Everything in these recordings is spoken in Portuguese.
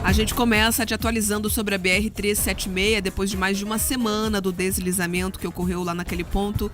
A gente começa te atualizando sobre a BR-376, depois de mais de uma semana do deslizamento que ocorreu lá naquele ponto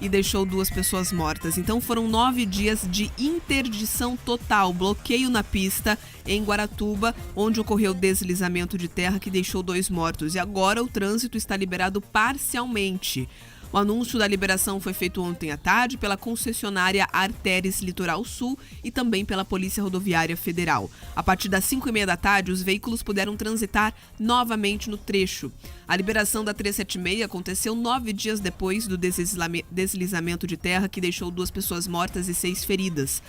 e deixou 2 pessoas mortas. Então foram 9 dias de interdição total, bloqueio na pista em Guaratuba, onde ocorreu deslizamento de terra que deixou 2 mortos. E agora o trânsito está liberado parcialmente. O anúncio da liberação foi feito ontem à tarde pela concessionária Artéres Litoral Sul e também pela Polícia Rodoviária Federal. A partir das 5h30 da tarde, os veículos puderam transitar novamente no trecho. A liberação da 376 aconteceu 9 dias depois do deslizamento de terra que deixou 2 pessoas mortas e 6 feridas.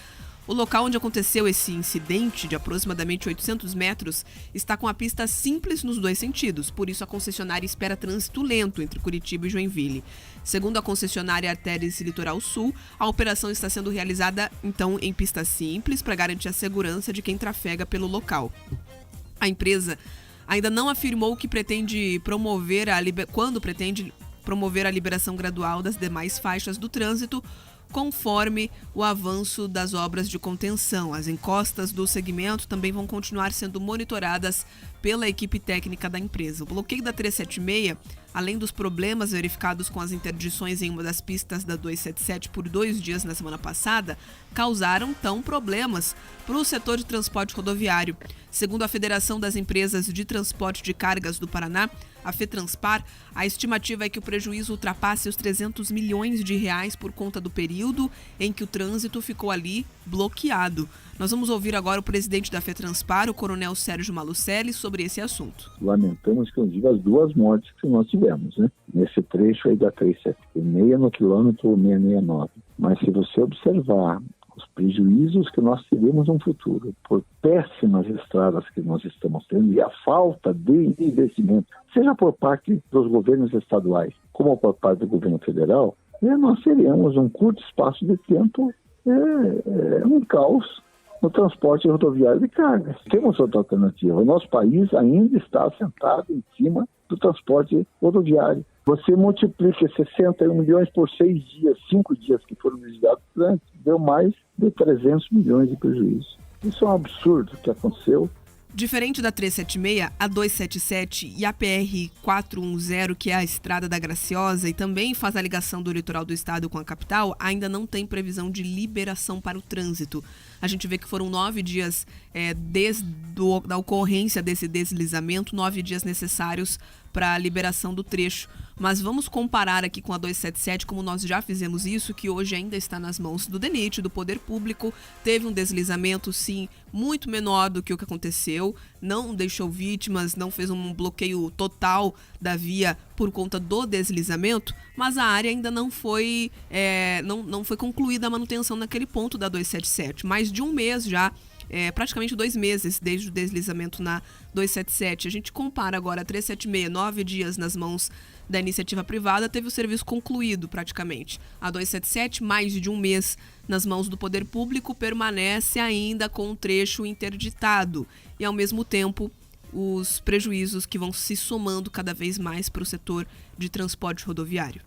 O local onde aconteceu esse incidente, de aproximadamente 800 metros, está com a pista simples nos 2 sentidos, por isso a concessionária espera trânsito lento entre Curitiba e Joinville. Segundo a concessionária Artéres Litoral Sul, a operação está sendo realizada, então, em pista simples para garantir a segurança de quem trafega pelo local. A empresa ainda não afirmou que pretende promover quando pretende promover a liberação gradual das demais faixas do trânsito, conforme o avanço das obras de contenção. As encostas do segmento também vão continuar sendo monitoradas pela equipe técnica da empresa. O bloqueio da 376, além dos problemas verificados com as interdições em uma das pistas da 277 por 2 dias na semana passada, causaram, então, problemas para o setor de transporte rodoviário. Segundo a Federação das Empresas de Transporte de Cargas do Paraná, a FETranspar, a estimativa é que o prejuízo ultrapasse os 300 milhões de reais por conta do período em que o trânsito ficou ali bloqueado. Nós vamos ouvir agora o presidente da FETranspar, o coronel Sérgio Malucelli, sobre esse assunto. Lamentamos, inclusive, as 2 mortes que nós tivemos, né? Nesse trecho aí da 376 no quilômetro 669. Mas se você observar os prejuízos que nós teremos no futuro por péssimas estradas que nós estamos tendo e a falta de investimento, seja por parte dos governos estaduais como por parte do governo federal, nós teremos um curto espaço de tempo um caos no transporte rodoviário de cargas. Temos outra alternativa. O nosso país ainda está assentado em cima do transporte rodoviário. Você multiplica 61 milhões por 6 dias, 5 dias que foram desviados antes, deu mais de 300 milhões de prejuízo. Isso é um absurdo que aconteceu. Diferente da 376, a 277 e a PR-410, que é a Estrada da Graciosa e também faz a ligação do litoral do estado com a capital, ainda não tem previsão de liberação para o trânsito. A gente vê que foram 9 dias desde a ocorrência desse deslizamento, 9 dias necessários para a liberação do trecho. Mas vamos comparar aqui com a 277, como nós já fizemos isso, que hoje ainda está nas mãos do DENIT, do Poder Público. Teve um deslizamento, sim, muito menor do que o que aconteceu. Não deixou vítimas, não fez um bloqueio total da via por conta do deslizamento, mas a área ainda não foi concluída a manutenção naquele ponto da 277. Mais de um mês já, praticamente 2 meses desde o deslizamento na 277. A gente compara agora a 376, 9 dias nas mãos da iniciativa privada, teve o serviço concluído praticamente. A 277, mais de um mês nas mãos do Poder Público, permanece ainda com o trecho interditado e, ao mesmo tempo, os prejuízos que vão se somando cada vez mais para o setor de transporte rodoviário.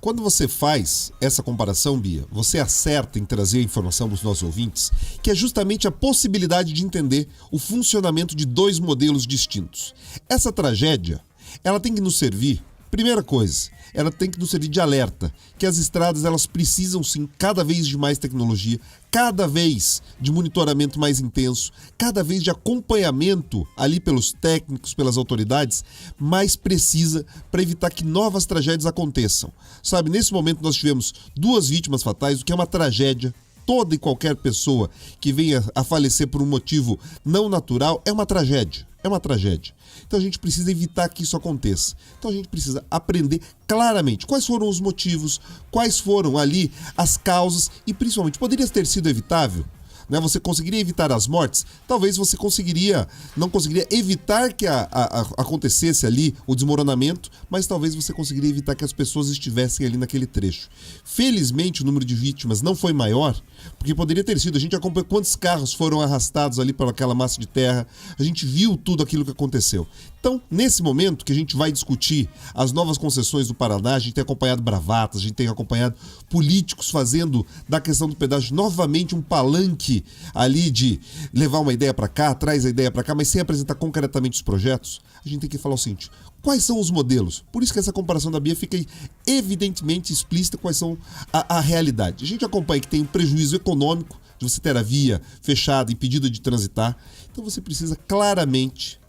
Quando você faz essa comparação, Bia, você acerta em trazer a informação para os nossos ouvintes, que é justamente a possibilidade de entender o funcionamento de 2 modelos distintos. Essa tragédia, ela tem que nos servir, primeira coisa, ela tem que nos servir de alerta, que as estradas elas precisam sim cada vez de mais tecnologia, cada vez de monitoramento mais intenso, cada vez de acompanhamento ali pelos técnicos, pelas autoridades, mais precisa para evitar que novas tragédias aconteçam. Sabe, nesse momento nós tivemos 2 vítimas fatais, o que é uma tragédia. Toda e qualquer pessoa que venha a falecer por um motivo não natural é uma tragédia. É uma tragédia. Então a gente precisa evitar que isso aconteça. Então a gente precisa aprender claramente quais foram os motivos, quais foram ali as causas e principalmente, poderia ter sido evitável? Né? Você conseguiria evitar as mortes? Talvez você não conseguiria evitar que acontecesse ali o desmoronamento, mas talvez você conseguiria evitar que as pessoas estivessem ali naquele trecho. Felizmente o número de vítimas não foi maior, porque poderia ter sido. A gente acompanhou quantos carros foram arrastados ali por aquela massa de terra, a gente viu tudo aquilo que aconteceu. Então, nesse momento que a gente vai discutir as novas concessões do Paraná, a gente tem acompanhado bravatas, a gente tem acompanhado políticos fazendo da questão do pedágio novamente um palanque segue ali de levar uma ideia para cá, traz a ideia para cá, mas sem apresentar concretamente os projetos, a gente tem que falar o seguinte: quais são os modelos? Por isso que essa comparação da Bia fica evidentemente explícita quais são a realidade. A gente acompanha que tem um prejuízo econômico de você ter a via fechada, impedida de transitar. Então você precisa claramente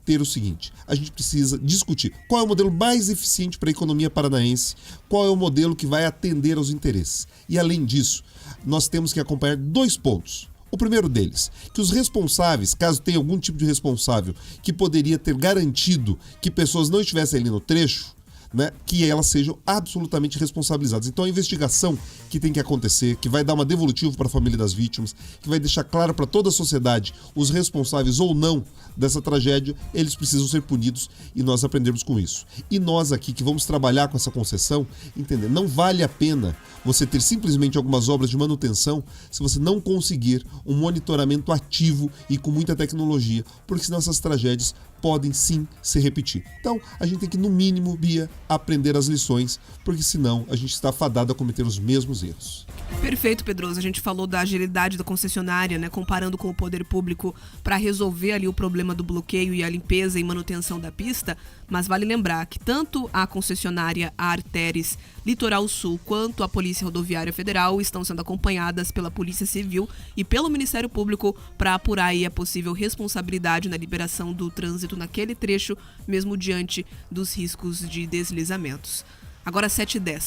ter o seguinte: a gente precisa discutir qual é o modelo mais eficiente para a economia paranaense, qual é o modelo que vai atender aos interesses. E além disso, nós temos que acompanhar 2 pontos. O primeiro deles, que os responsáveis, caso tenha algum tipo de responsável que poderia ter garantido que pessoas não estivessem ali no trecho, né, que elas sejam absolutamente responsabilizadas. Então a investigação que tem que acontecer, que vai dar uma devolutiva para a família das vítimas, que vai deixar claro para toda a sociedade os responsáveis ou não dessa tragédia, eles precisam ser punidos e nós aprendemos com isso. E nós aqui que vamos trabalhar com essa concessão, entender, não vale a pena você ter simplesmente algumas obras de manutenção se você não conseguir um monitoramento ativo e com muita tecnologia, porque senão essas tragédias podem sim se repetir. Então, a gente tem que, no mínimo, Bia, aprender as lições, porque senão a gente está fadado a cometer os mesmos erros. Perfeito, Pedroso. A gente falou da agilidade da concessionária, né, comparando com o poder público para resolver ali o problema do bloqueio e a limpeza e manutenção da pista, mas vale lembrar que tanto a concessionária a Arteres Litoral Sul quanto a Polícia Rodoviária Federal estão sendo acompanhadas pela Polícia Civil e pelo Ministério Público para apurar aí a possível responsabilidade na liberação do trânsito naquele trecho, mesmo diante dos riscos de deslizamentos. Agora 7h10.